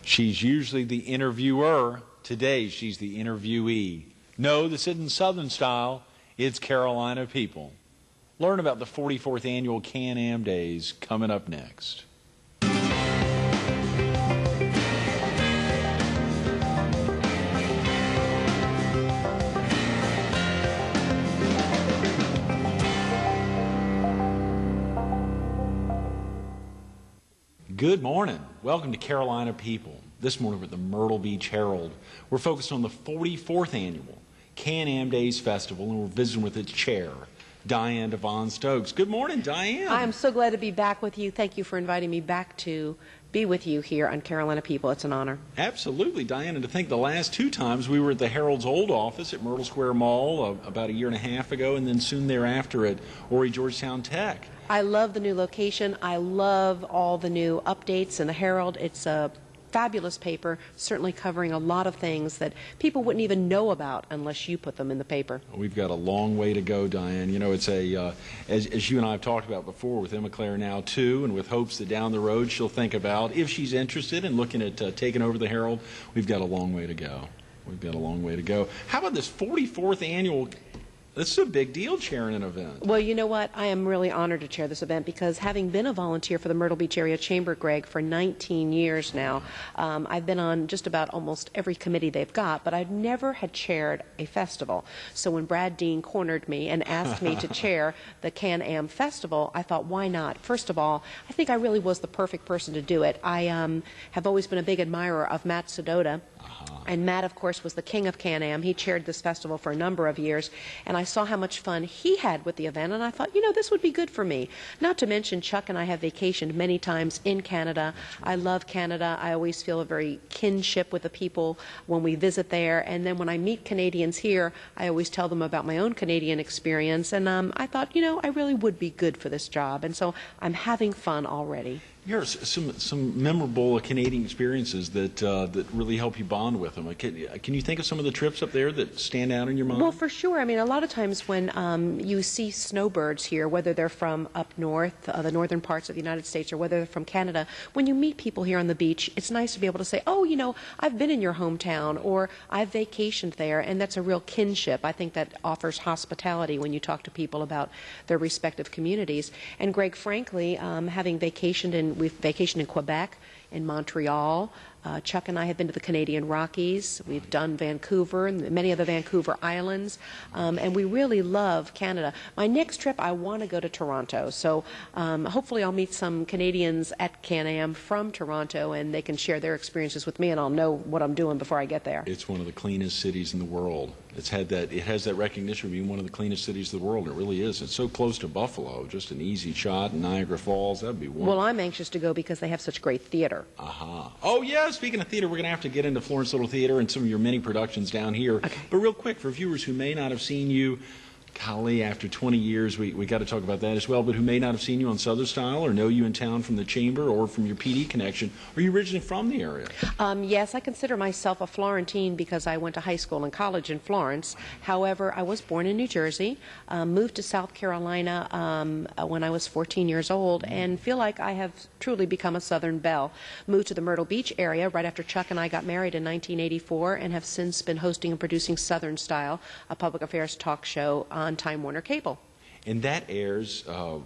She's usually the interviewer. Today, she's the interviewee. No, this isn't Southern style. It's Carolina people. Learn about the 44th annual Can-Am Days coming up next. Good morning. Welcome to Carolina People. This morning we're at the Myrtle Beach Herald. We're focused on the 44th annual Can-Am Days Festival, and we're visiting with its chair, Diane DeVaughn Stokes. Good morning, Diane. I'm so glad to be back with you. Thank you for inviting me back to be with you here on Carolina People. It's an honor. Absolutely, Diane. And to think the last two times we were at the Herald's old office at Myrtle Square Mall about a year and a half ago, and then soon thereafter at Horry Georgetown Tech. I love the new location. I love all the new updates in the Herald. It's a fabulous paper, certainly covering a lot of things that people wouldn't even know about unless you put them in the paper. We've got a long way to go, Diane. You know, it's as you and I have talked about before, with Emma Claire now too, and with hopes that down the road she'll think about, if she's interested in looking at taking over the Herald, we've got a long way to go. We've got a long way to go. How about this 44th annual? This is a big deal, chairing an event. Well, you know what? I am really honored to chair this event because having been a volunteer for the Myrtle Beach Area Chamber, Greg, for 19 years now, I've been on just about almost every committee they've got, but I've never had chaired a festival. So when Brad Dean cornered me and asked me to chair the Can-Am Festival, I thought, why not? First of all, I think I really was the perfect person to do it. I have always been a big admirer of Matt Sedota. And Matt, of course, was the king of Can-Am. He chaired this festival for a number of years, and I saw how much fun he had with the event, and I thought, you know, this would be good for me. Not to mention, Chuck and I have vacationed many times in Canada. I love Canada. I always feel a very kinship with the people when we visit there, and then when I meet Canadians here, I always tell them about my own Canadian experience, and I thought, you know, I really would be good for this job, and so I'm having fun already. Here are some memorable Canadian experiences that really help you bond with them. Can you think of some of the trips up there that stand out in your mind? Well, for sure. I mean, a lot of times when you see snowbirds here, whether they're from up north, the northern parts of the United States, or whether they're from Canada, when you meet people here on the beach, it's nice to be able to say, oh, you know, I've been in your hometown, or I've vacationed there, and that's a real kinship. I think that offers hospitality when you talk to people about their respective communities. And Greg, frankly, we've vacationed in Quebec, in Montreal. Chuck and I have been to the Canadian Rockies. We've done Vancouver and many of the Vancouver Islands, and we really love Canada. My next trip, I want to go to Toronto, so hopefully I'll meet some Canadians at Can-Am from Toronto, and they can share their experiences with me, and I'll know what I'm doing before I get there. It's one of the cleanest cities in the world. It has that recognition of being one of the cleanest cities in the world. It really is. It's so close to Buffalo, just an easy shot. Niagara Falls, that'd be wonderful. Well, I'm anxious to go because they have such great theater. Oh, yeah, speaking of theater, we're going to have to get into Florence Little Theater and some of your many productions down here. Okay. But real quick, for viewers who may not have seen you, golly, after 20 years, we got to talk about that as well, but who may not have seen you on Southern Style or know you in town from the Chamber or from your PD connection, are you originally from the area? Yes, I consider myself a Florentine because I went to high school and college in Florence. However, I was born in New Jersey, moved to South Carolina when I was 14 years old, and feel like I have truly become a Southern belle. Moved to the Myrtle Beach area right after Chuck and I got married in 1984, and have since been hosting and producing Southern Style, a public affairs talk show on Time Warner Cable. And that airs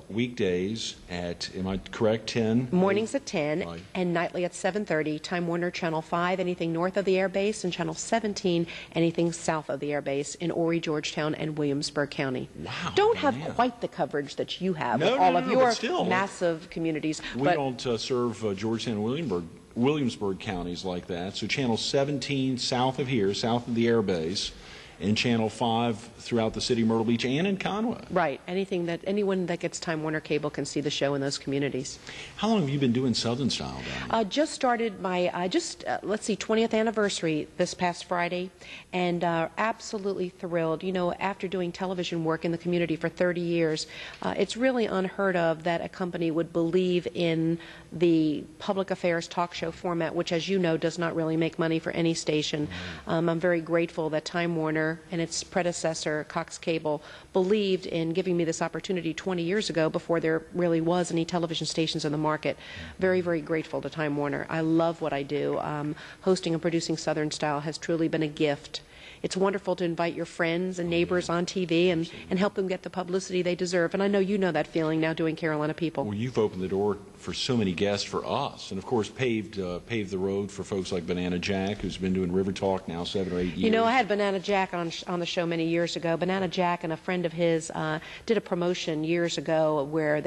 weekdays at, am I correct, 10? Mornings at 10, right, and nightly at 7:30. Time Warner Channel 5, anything north of the air base, and Channel 17, anything south of the air base in Horry, Georgetown, and Williamsburg County. Wow. Don't have quite the coverage that you have with all of your still, massive communities. We don't serve Georgetown and Williamsburg counties like that. So Channel 17 south of here, south of the air base, and Channel 5 throughout the city of Myrtle Beach and in Conway. Right. Anyone that gets Time Warner Cable can see the show in those communities. How long have you been doing Southern Style, Diane? Just started my, let's see, 20th anniversary this past Friday, and absolutely thrilled. You know, after doing television work in the community for 30 years, it's really unheard of that a company would believe in the public affairs talk show format, which, as you know, does not really make money for any station. I'm very grateful that Time Warner Warner and its predecessor, Cox Cable, believed in giving me this opportunity 20 years ago before there really was any television stations in the market. Very, very grateful to Time Warner. I love what I do. Hosting and producing Southern Style has truly been a gift. It's wonderful to invite your friends and neighbors on TV and help them get the publicity they deserve. And I know you know that feeling now doing Carolina People. Well, you've opened the door for so many guests for us, and of course paved the road for folks like Banana Jack, who's been doing River Talk now 7 or 8 years. You know, I had Banana Jack on the show many years ago. Banana Jack and a friend of his did a promotion years ago where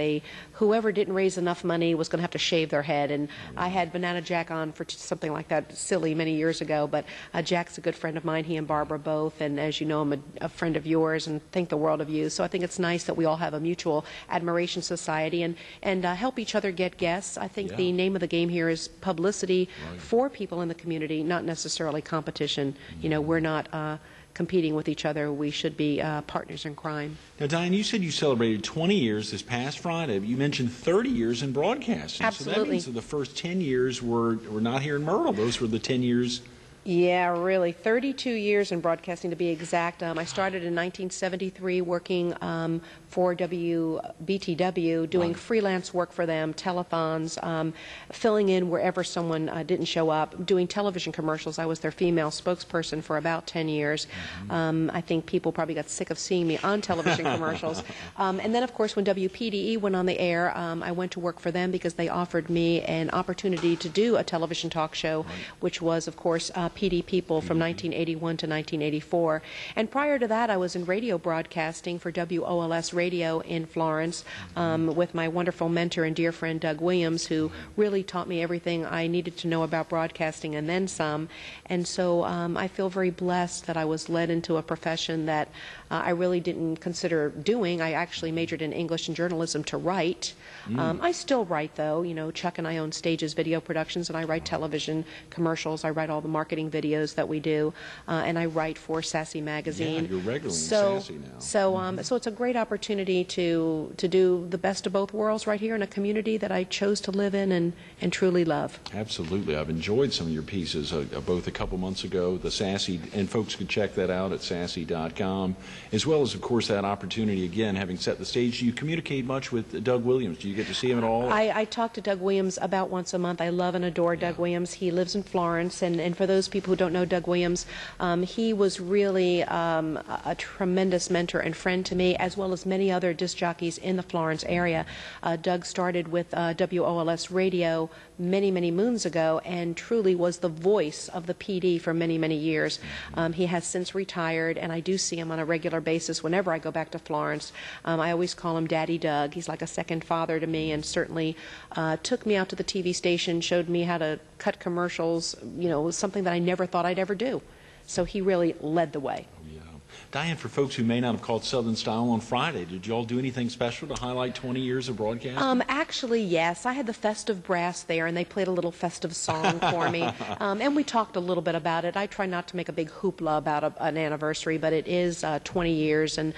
whoever didn't raise enough money was going to have to shave their head. And I had Banana Jack on for something like that silly many years ago. But Jack's a good friend of mine. He and Barbara both, and as you know, I'm a friend of yours and think the world of you. So I think it's nice that we all have a mutual admiration society and help each other get guests. I think the name of the game here is publicity for people in the community, not necessarily competition. You know, we're not competing with each other. We should be partners in crime. Now, Diane, you said you celebrated 20 years this past Friday. You mentioned 30 years in broadcasting. Absolutely. So that means that the first 10 years were not here in Myrtle. Those were the 10 years. Yeah, really. 32 years in broadcasting, to be exact. I started in 1973 working for BTW, doing freelance work for them, telethons, filling in wherever someone didn't show up, doing television commercials. I was their female spokesperson for about 10 years. I think people probably got sick of seeing me on television commercials. And then, of course, when WPDE went on the air, I went to work for them because they offered me an opportunity to do a television talk show, which was, of course, PD People from 1981 to 1984. And prior to that, I was in radio broadcasting for WOLS Radio in Florence with my wonderful mentor and dear friend Doug Williams, who really taught me everything I needed to know about broadcasting and then some. And so I feel very blessed that I was led into a profession that I really didn't consider doing. I actually majored in English and journalism to write. I still write, though. You know, Chuck and I own Stages Video Productions, and I write television commercials. I write all the marketing videos that we do, and I write for Sassy Magazine. Yeah, you're regularly in Sassy now. So it's a great opportunity to do the best of both worlds right here in a community that I chose to live in and truly love. Absolutely. I've enjoyed some of your pieces, both a couple months ago, the Sassy, and folks could check that out at sassy.com, as well as, of course, that opportunity, again, having set the stage. Do you communicate much with Doug Williams? Do you get to see him at all? I talk to Doug Williams about once a month. I love and adore Doug Williams. He lives in Florence, and for those people who don't know Doug Williams, he was really a tremendous mentor and friend to me, as well as many other disc jockeys in the Florence area. Doug started with WOLS Radio many, many moons ago and truly was the voice of the PD for many, many years. He has since retired, and I do see him on a regular basis whenever I go back to Florence. I always call him Daddy Doug. He's like a second father to me, and certainly took me out to the TV station, showed me how to cut commercials. You know, it was something that I never thought I'd ever do. So he really led the way. Diane, for folks who may not have caught Southern Style on Friday, did you all do anything special to highlight 20 years of broadcasting? Actually, yes. I had the festive brass there, and they played a little festive song for me. And we talked a little bit about it. I try not to make a big hoopla about an anniversary, but it is 20 years, and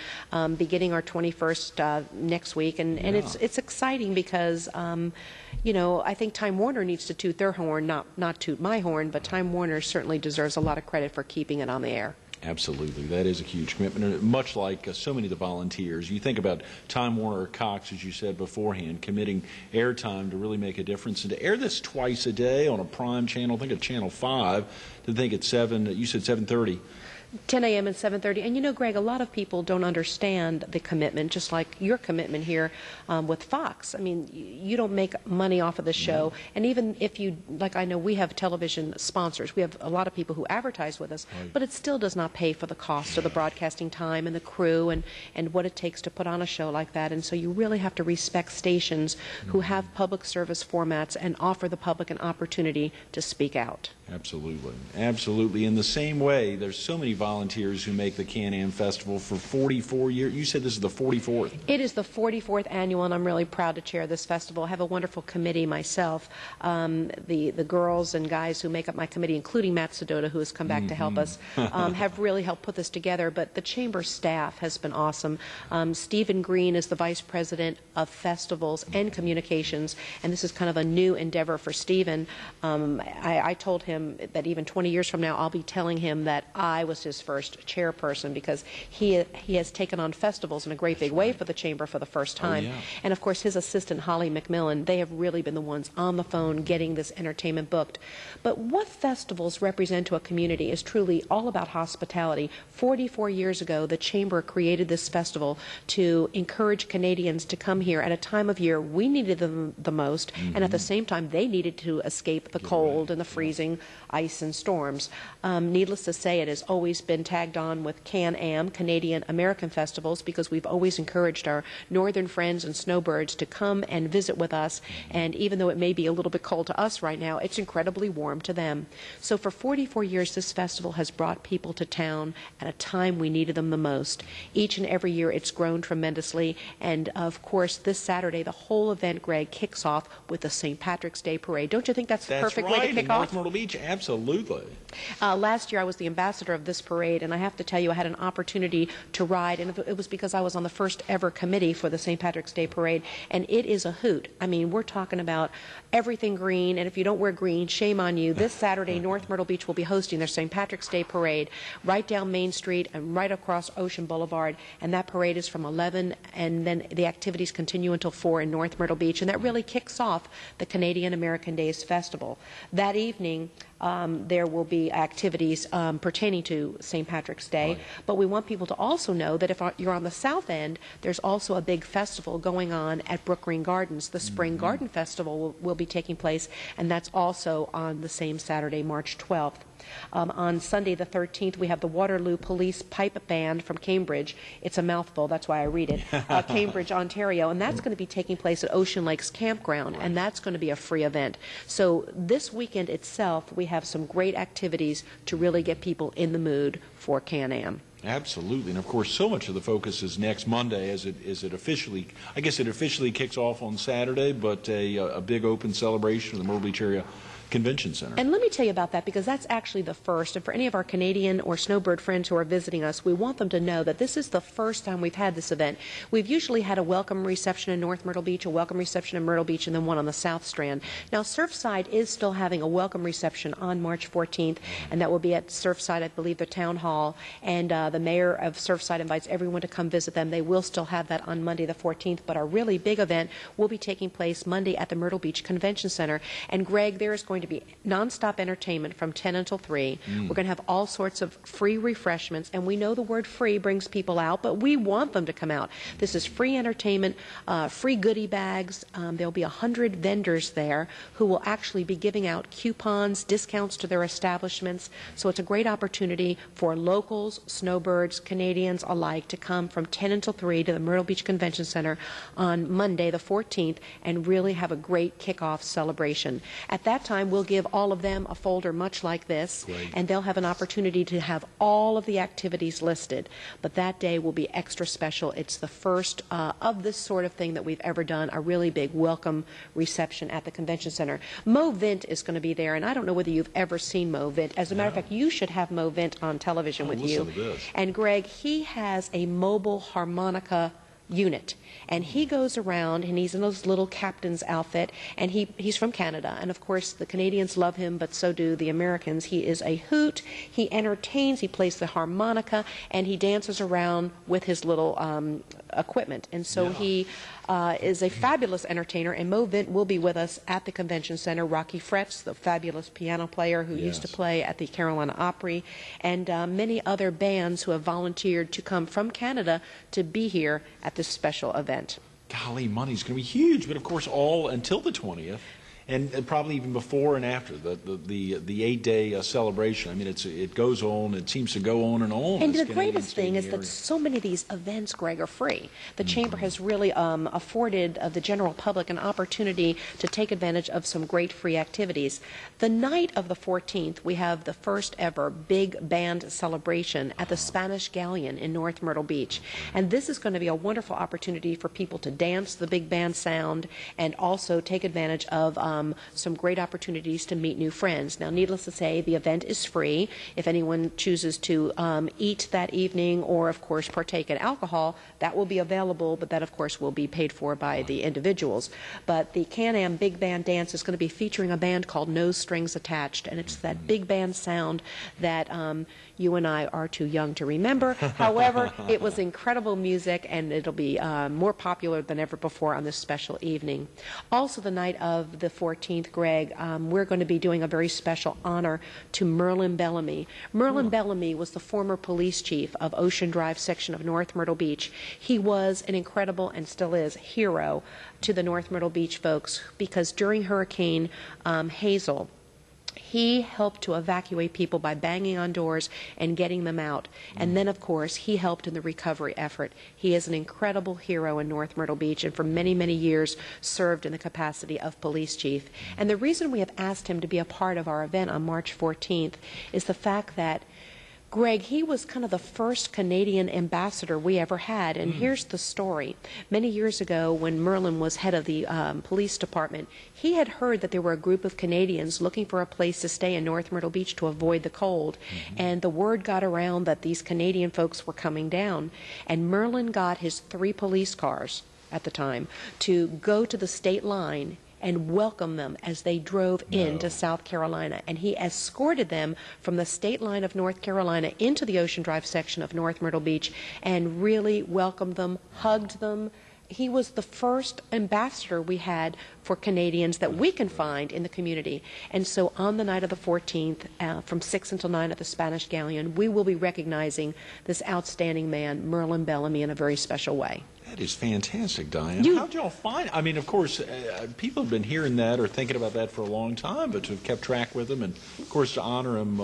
beginning our 21st next week. And it's exciting because, you know, I think Time Warner needs to toot their horn, not toot my horn, but Time Warner certainly deserves a lot of credit for keeping it on the air. Absolutely. That is a huge commitment. And much like so many of the volunteers, you think about Time Warner or Cox, as you said beforehand, committing airtime to really make a difference. And to air this twice a day on a prime channel, I think at Channel 5, to think at 7, you said 7:30. 10 a.m. and 7:30. And you know, Greg, a lot of people don't understand the commitment, just like your commitment here with Fox. I mean, you don't make money off of the show. And even if you, like I know we have television sponsors, we have a lot of people who advertise with us, but it still does not pay for the cost of the broadcasting time and the crew and what it takes to put on a show like that. And so you really have to respect stations who have public service formats and offer the public an opportunity to speak out. Absolutely. Absolutely. In the same way, there's so many volunteers who make the Can-Am Festival for 44 years. You said this is the 44th. It is the 44th annual, and I'm really proud to chair this festival. I have a wonderful committee myself. The girls and guys who make up my committee, including Matt Sedota, who has come back to help us, have really helped put this together. But the chamber staff has been awesome. Stephen Green is the vice president of festivals and communications, and this is kind of a new endeavor for Stephen. I told him that even 20 years from now, I'll be telling him that I was his his first chairperson, because he has taken on festivals in a great big way for the Chamber for the first time. Yeah. And of course his assistant Holly McMillan, they have really been the ones on the phone getting this entertainment booked. But what festivals represent to a community is truly all about hospitality. 44 years ago, the Chamber created this festival to encourage Canadians to come here at a time of year we needed them the most, and at the same time they needed to escape the cold and the freezing ice and storms. Needless to say, it has always been tagged on with Can-Am, Canadian American Festivals, because we've always encouraged our northern friends and snowbirds to come and visit with us, and even though it may be a little bit cold to us right now, it's incredibly warm to them. So for 44 years, this festival has brought people to town at a time we needed them the most. Each and every year it's grown tremendously, and of course this Saturday the whole event, Greg, kicks off with the St. Patrick's Day Parade. Don't you think that's the perfect way to kick in off? North Myrtle Beach, absolutely. Last year I was the ambassador of this parade, and I have to tell you I had an opportunity to ride, and it was because I was on the first ever committee for the St. Patrick's Day Parade, and it is a hoot. I mean, we're talking about everything green, and if you don't wear green, shame on you. This Saturday, North Myrtle Beach will be hosting their St. Patrick's Day Parade right down Main Street and right across Ocean Boulevard, and that parade is from 11, and then the activities continue until 4 in North Myrtle Beach, and that really kicks off the Canadian American Days Festival. That evening, there will be activities pertaining to St. Patrick's Day, Right. but we want people to also know that if you're on the south end, there's also a big festival going on at Brook Green Gardens. The Spring Garden Festival will be taking place, and that's also on the same Saturday, March 12th. On Sunday the 13th, we have the Waterloo Police Pipe Band from Cambridge. It's a mouthful, that's why I read it. Cambridge, Ontario, and that's going to be taking place at Ocean Lakes Campground, and that's going to be a free event. So this weekend itself, we have some great activities to really get people in the mood for Can-Am. Absolutely, and of course, so much of the focus is next Monday, as it officially, I guess it officially kicks off on Saturday, but a big open celebration of the Myrtle Beach Area Convention Center. And let me tell you about that, because that's actually the first. And for any of our Canadian or snowbird friends who are visiting us, we want them to know that this is the first time we've had this event. We've usually had a welcome reception in North Myrtle Beach, a welcome reception in Myrtle Beach, and then one on the South Strand. Now, Surfside is still having a welcome reception on March 14th, and that will be at Surfside, I believe, the Town Hall. And the mayor of Surfside invites everyone to come visit them. They will still have that on Monday the 14th, but our really big event will be taking place Monday at the Myrtle Beach Convention Center. And Greg, there is going to be nonstop entertainment from 10 until 3. We're going to have all sorts of free refreshments, and we know the word free brings people out, but we want them to come out. This is free entertainment, free goodie bags. There'll be 100 vendors there who will actually be giving out coupons, discounts to their establishments. So it's a great opportunity for locals, snowbirds, Canadians alike to come from 10 until 3 to the Myrtle Beach Convention Center on Monday the 14th and really have a great kickoff celebration. At that time, we'll give all of them a folder much like this, Great. and they'll have an opportunity to have all of the activities listed. But that day will be extra special. It's the first of this sort of thing that we've ever done, a really big welcome reception at the Convention Center. Mo Vint is going to be there, and I don't know whether you've ever seen Mo Vint. As a matter of fact, you should have Mo Vint on television with you. Listen to this. And Greg, he has a mobile harmonica unit, and he goes around and he's in his little captain's outfit, and he's from Canada, and of course the Canadians love him, but so do the Americans. He is a hoot. He entertains, he plays the harmonica, and he dances around with his little equipment, and so he is a fabulous entertainer. And Mo Vint will be with us at the Convention Center. Rocky Fretz, the fabulous piano player who used to play at the Carolina Opry, and many other bands who have volunteered to come from Canada to be here at this special event. Golly, money's going to be huge, but of course all until the 20th. And probably even before and after the 8-day celebration. I mean, it goes on. It seems to go on and on. And the greatest thing is that so many of these events, Greg, are free. The Chamber has really afforded the general public an opportunity to take advantage of some great free activities. The night of the 14th, we have the first ever big band celebration at the Spanish Galleon in North Myrtle Beach. And this is going to be a wonderful opportunity for people to dance the big band sound and also take advantage of some great opportunities to meet new friends. Now, needless to say, the event is free. If anyone chooses to eat that evening or, of course, partake in alcohol, that will be available, but that, of course, will be paid for by the individuals. But the Can-Am Big Band Dance is going to be featuring a band called No Strings Attached, and it's that big band sound that you and I are too young to remember. However, it was incredible music, and it'll be more popular than ever before on this special evening. Also, the night of the 14th, Greg, we're going to be doing a very special honor to Merlin Bellamy. Merlin Bellamy was the former police chief of Ocean Drive section of North Myrtle Beach. He was an incredible, and still is, hero to the North Myrtle Beach folks, because during Hurricane Hazel, he helped to evacuate people by banging on doors and getting them out. And then, of course, he helped in the recovery effort. He is an incredible hero in North Myrtle Beach, and for many, many years served in the capacity of police chief. And the reason we have asked him to be a part of our event on March 14th is the fact that, Greg, he was kind of the first Canadian ambassador we ever had, and here's the story. Many years ago, when Merlin was head of the police department, he had heard that there were a group of Canadians looking for a place to stay in North Myrtle Beach to avoid the cold, and the word got around that these Canadian folks were coming down, and Merlin got his 3 police cars at the time to go to the state line and welcome them as they drove into South Carolina. And he escorted them from the state line of North Carolina into the Ocean Drive section of North Myrtle Beach and really welcomed them, hugged them. He was the first ambassador we had for Canadians that we can find in the community. And so on the night of the 14th, from 6 until 9 at the Spanish Galleon, we will be recognizing this outstanding man, Merlin Bellamy, in a very special way. That is fantastic, Diane. How'd y'all find? I mean, of course, people have been hearing that or thinking about that for a long time, but to have kept track with him, and of course to honor him,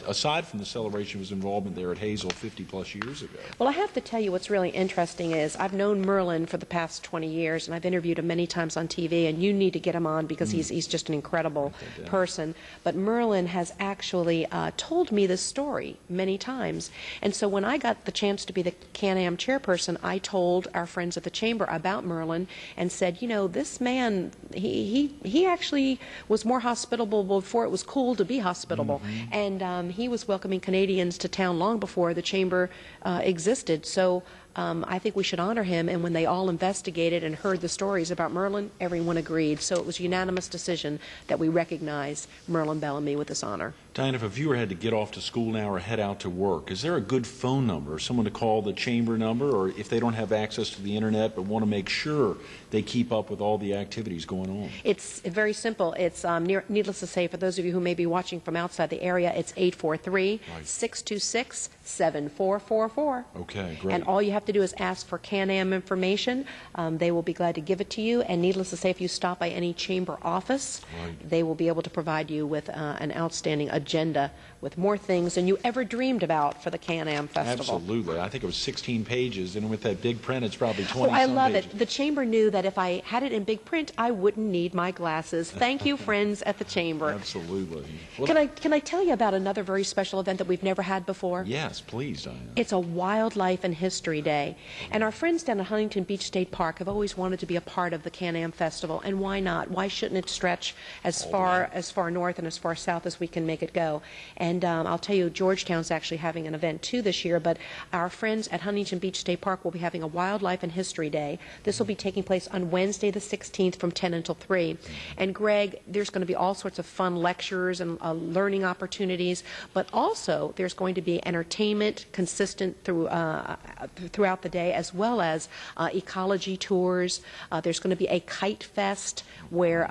aside from the celebration of his involvement there at Hazel 50-plus years ago. Well, I have to tell you what's really interesting is I've known Merlin for the past 20 years, and I've interviewed him many times on TV, and you need to get him on because he's just an incredible person. But Merlin has actually told me this story many times, and so when I got the chance to be the Can-Am chairperson, I told our friends at the Chamber about Merlin and said, you know, this man, he actually was more hospitable before it was cool to be hospitable. And he was welcoming Canadians to town long before the Chamber existed. So I think we should honor him, and when they all investigated and heard the stories about Merlin, everyone agreed. So it was a unanimous decision that we recognize Merlin Bellamy with this honor. Diane, if a viewer had to get off to school now or head out to work, is there a good phone number, someone to call the Chamber number, or if they don't have access to the Internet but want to make sure they keep up with all the activities going on? It's very simple. It's needless to say, for those of you who may be watching from outside the area, it's 843-626-7444. Okay, great. And all you have to do is ask for Can-Am information. They will be glad to give it to you. And needless to say, if you stop by any Chamber office, they will be able to provide you with an outstanding agenda with more things than you ever dreamed about for the Can-Am Festival. Absolutely. I think it was 16 pages, and with that big print, it's probably 20 I love it. The Chamber knew that if I had it in big print, I wouldn't need my glasses. Thank you, friends at the Chamber. Absolutely. Well, can I tell you about another very special event that we've never had before? Yes, please, Diane. It's a Wildlife and History Day. And our friends down at Huntington Beach State Park have always wanted to be a part of the Can-Am Festival, and why not? Why shouldn't it stretch as far north and as far south as we can make it go? And I'll tell you, Georgetown's actually having an event too this year, but our friends at Huntington Beach State Park will be having a Wildlife and History Day. This will be taking place on Wednesday the 16th from 10 until 3. And Greg, there's going to be all sorts of fun lectures and learning opportunities, but also there's going to be entertainment consistent throughout the day, as well as ecology tours. There's going to be a kite fest where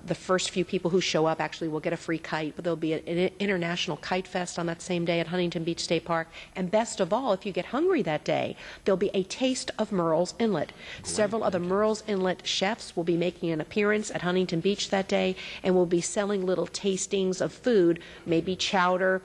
the first few people who show up actually will get a free kite, but there'll be an international kite fest on that same day at Huntington Beach State Park. And best of all, if you get hungry that day, there'll be a taste of Murrells Inlet. Several of the Murrells Inlet chefs will be making an appearance at Huntington Beach that day, and will be selling little tastings of food, maybe chowder,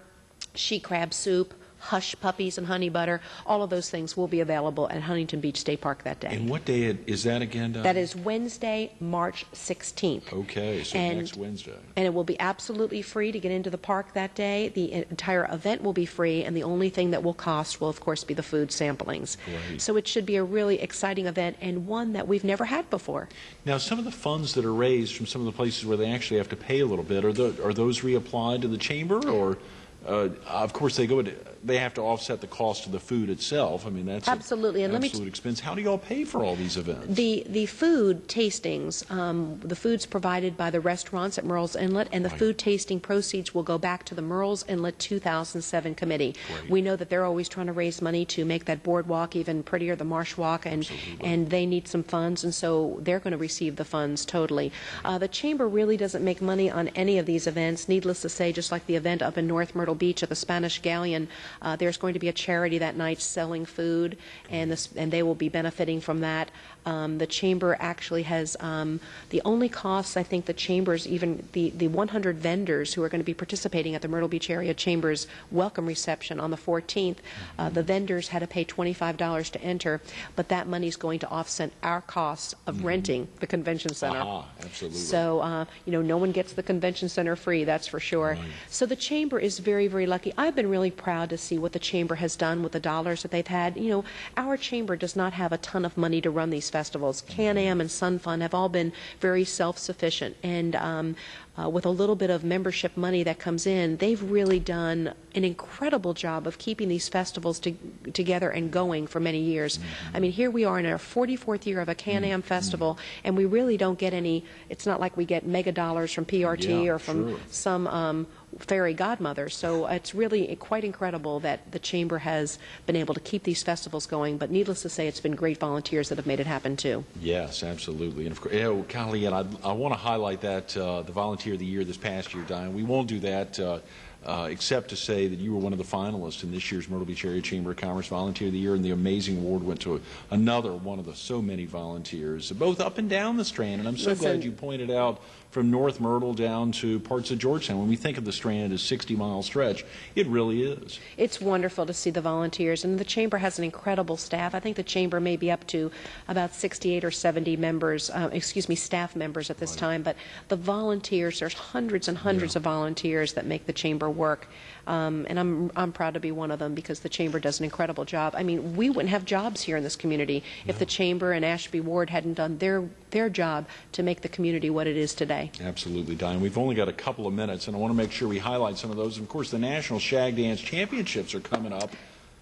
she crab soup, hush puppies and honey butter. All of those things will be available at Huntington Beach State Park that day. And what day is that again, Diane? That is Wednesday, March 16th. Okay, so next Wednesday. And it will be absolutely free to get into the park that day. The entire event will be free, and the only thing that will cost will, of course, be the food samplings. Great. So it should be a really exciting event, and one that we've never had before. Now, some of the funds that are raised from some of the places where they actually have to pay a little bit, are those reapplied to the chamber, or of course they have to offset the cost of the food itself? I mean, that's absolutely, and absolute expense. How do you all pay for all these events? The food tastings, the food's provided by the restaurants at Murrells Inlet, and the food tasting proceeds will go back to the Murrells Inlet 2007 committee. Great. We know that they're always trying to raise money to make that boardwalk even prettier, the Marsh Walk, and they need some funds, and so they're going to receive the funds totally. The chamber really doesn't make money on any of these events. Needless to say, just like the event up in North Myrtle Beach at the Spanish Galleon, there's going to be a charity that night selling food, and they will be benefiting from that. The chamber actually has the only costs, I think the chambers, even the 100 vendors who are going to be participating at the Myrtle Beach Area Chamber's welcome reception on the 14th, the vendors had to pay $25 to enter, but that money is going to offset our costs of renting the convention center. Absolutely. So, no one gets the convention center free, that's for sure. Right. So the chamber is very, very lucky. I've been really proud to see what the chamber has done with the dollars that they've had. Our chamber does not have a ton of money to run these festivals. Can-Am and Sun Fun have all been very self-sufficient, and with a little bit of membership money that comes in, they've really done an incredible job of keeping these festivals together and going for many years. I mean, here we are in our 44th year of a Can-Am festival, and we really don't get any, it's not like we get mega dollars from PRT or from some fairy godmother. So it's really quite incredible that the chamber has been able to keep these festivals going, but needless to say, it's been great volunteers that have made it happen too. Yes, absolutely. And of course, golly, and I want to highlight that the Volunteer of the Year this past year, Diane. We won't do that except to say that you were one of the finalists in this year's Myrtle Beach Area Chamber of Commerce Volunteer of the Year, and the amazing award went to another one of the so many volunteers, both up and down the Strand. And I'm so glad you pointed out from North Myrtle down to parts of Georgetown. When we think of the Strand as a 60-mile stretch, it really is. It's wonderful to see the volunteers, and the chamber has an incredible staff. I think the chamber may be up to about 68 or 70 members, staff members at this time, but the volunteers, there's hundreds and hundreds of volunteers that make the chamber work. And I'm proud to be one of them, because the chamber does an incredible job. I mean, we wouldn't have jobs here in this community if the chamber and Ashby Ward hadn't done their job to make the community what it is today. Absolutely, Diane. We've only got a couple of minutes, and I want to make sure we highlight some of those. And of course, the National Shag Dance Championships are coming up.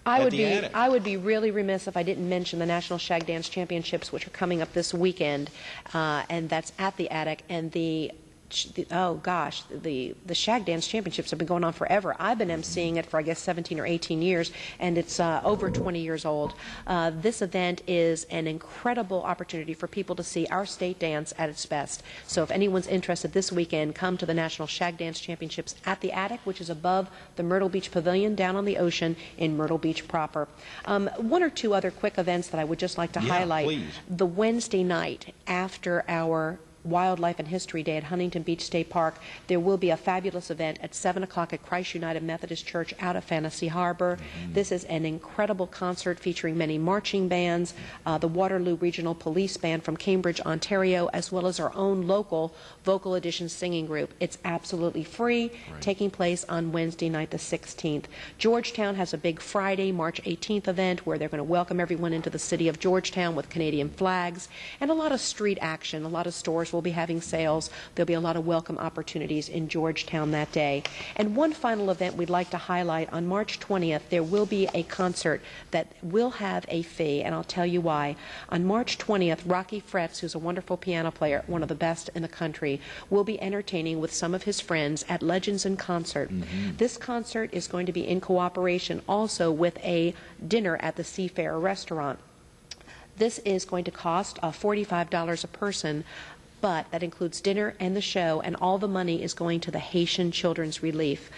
I would be really remiss if I didn't mention the National Shag Dance Championships, which are coming up this weekend, and that's at the Attic. And the Shag Dance Championships have been going on forever. I've been emceeing it for, I guess, 17 or 18 years, and it's over 20 years old. This event is an incredible opportunity for people to see our state dance at its best. So if anyone's interested this weekend, come to the National Shag Dance Championships at the Attic, which is above the Myrtle Beach Pavilion down on the ocean in Myrtle Beach proper. One or two other quick events that I would just like to highlight. Please. The Wednesday night after our Wildlife and History Day at Huntington Beach State Park, there will be a fabulous event at 7 o'clock at Christ United Methodist Church out of Fantasy Harbor. This is an incredible concert featuring many marching bands, the Waterloo Regional Police Band from Cambridge, Ontario, as well as our own local Vocal Edition singing group. It's absolutely free, taking place on Wednesday night the 16th. Georgetown has a big Friday, March 18th event where they're going to welcome everyone into the city of Georgetown with Canadian flags and a lot of street action. A lot of stores will be having sales. There'll be a lot of welcome opportunities in Georgetown that day. And one final event we'd like to highlight, on March 20th, there will be a concert that will have a fee, and I'll tell you why. On March 20th, Rocky Fretz, who's a wonderful piano player, one of the best in the country, will be entertaining with some of his friends at Legends in Concert. This concert is going to be in cooperation also with a dinner at the Seafarer restaurant. This is going to cost $45 a person, but that includes dinner and the show, and all the money is going to the Haitian Children's Relief.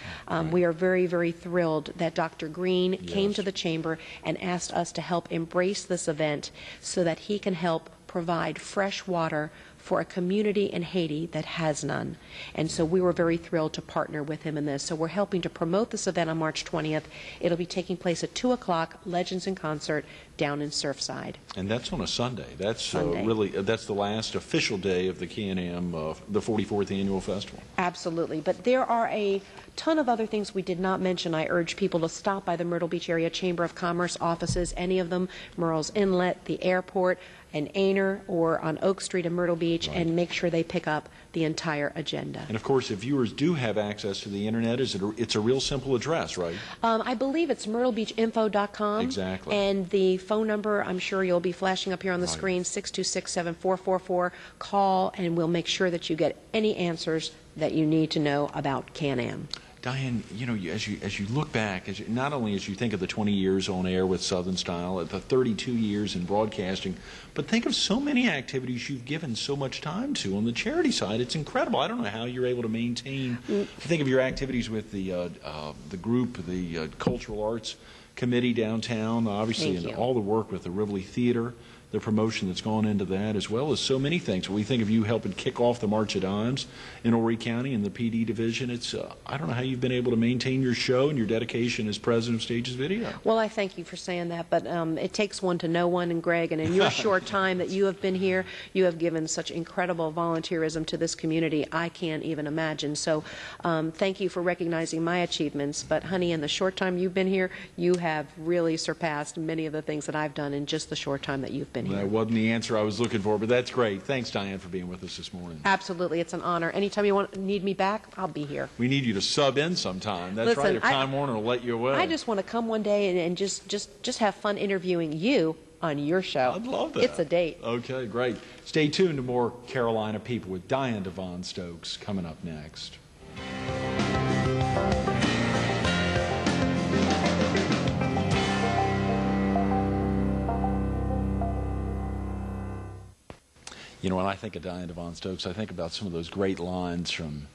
We are very, very thrilled that Dr. Green came to the chamber and asked us to help embrace this event so that he can help provide fresh water for a community in Haiti that has none. And so we were very thrilled to partner with him in this. So we're helping to promote this event on March 20th. It'll be taking place at 2 o'clock, Legends in Concert, down in Surfside. And that's on a Sunday. That's Sunday. Really, that's the last official day of the Can-Am, the 44th Annual Festival. Absolutely. But there are a ton of other things we did not mention. I urge people to stop by the Myrtle Beach Area Chamber of Commerce offices, any of them, Murrells Inlet, the airport, in Aner, or on Oak Street in Myrtle Beach, right, and make sure they pick up the entire agenda. And of course, if viewers do have access to the internet, it's a real simple address, right? I believe it's myrtlebeachinfo.com. Exactly. And the phone number, I'm sure you'll be flashing up here on the screen, 626-7444. Call, and we'll make sure that you get any answers that you need to know about Can-Am. Diane, you know, as you look back, not only as you think of the 20 years on air with Southern Style, the 32 years in broadcasting, but think of so many activities you've given so much time to on the charity side. It's incredible. I don't know how you're able to maintain. If you think of your activities with the group, the Cultural Arts Committee downtown, obviously, and all the work with the Rivoli Theater, the promotion that's gone into that, as well as so many things. We think of you helping kick off the March of Dimes in Horry County in the PD division. It's I don't know how you've been able to maintain your show and your dedication as president of Stages Video. Well, I thank you for saying that, but it takes one to know one, and Greg, and in your short time that you have been here, you have given such incredible volunteerism to this community, I can't even imagine. So thank you for recognizing my achievements, but honey, in the short time you've been here, you have really surpassed many of the things that I've done in just the short time that you've been here. That wasn't the answer I was looking for, but that's great. Thanks, Diane, for being with us this morning. Absolutely. It's an honor. Anytime you need me back, I'll be here. We need you to sub in sometime. That's Listen, right, if Time Warner will let you away. I just want to come one day and just have fun interviewing you on your show. I'd love that. It's a date. Okay, great. Stay tuned to more Carolina People with Diane DeVaughn Stokes coming up next. You know, when I think of Diane DeVaughn Stokes, I think about some of those great lines from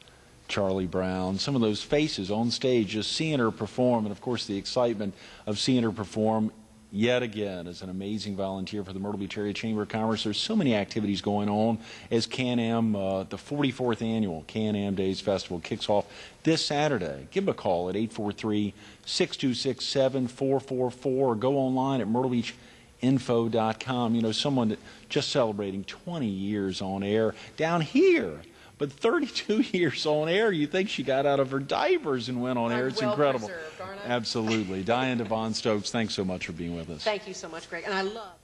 Charlie Brown, some of those faces on stage, just seeing her perform, and of course the excitement of seeing her perform yet again as an amazing volunteer for the Myrtle Beach Area Chamber of Commerce. There's so many activities going on as Can-Am, the 44th Annual Can-Am Days Festival kicks off this Saturday. Give them a call at 843-626-7444 or go online at myrtlebeachinfo.com. You know, someone that just celebrating 20 years on air down here, but 32 years on air. You think she got out of her diapers and went on air. It's incredible. Preserved, aren't I? Absolutely. Diane DeVaughn Stokes, thanks so much for being with us. Thank you so much, Greg. And I love